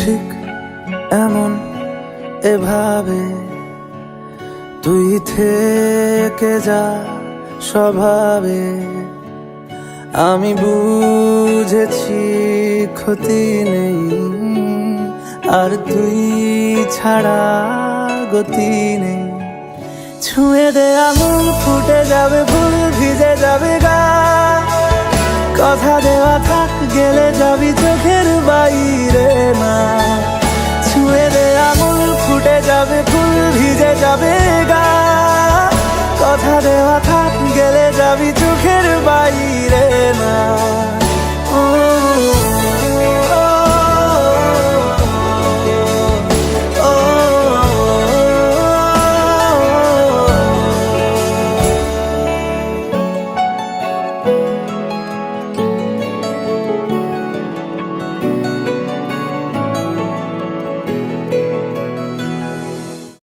ঠিক এমন এভাবে তুই থেকে যা স্বভাবে। আমি বুঝেছি ক্ষতি নেই, আর তুই ছাড়া গতি নেই। ছুঁয়ে দে আঙুল, ফুটে যাবে ফুল, ভিজে যাবে গা। কথা দেওয়া থাক, গেলে যাবি চোখের বাইরে না। ছুঁয়ে দে আঙুল, ফুটে যাবে ফুল, ভিজে যাবে গা। কথা দেওয়া থাক, গেলে যাবি চোখের বাইরে না। ও, ও, ও, ও, ও, ও।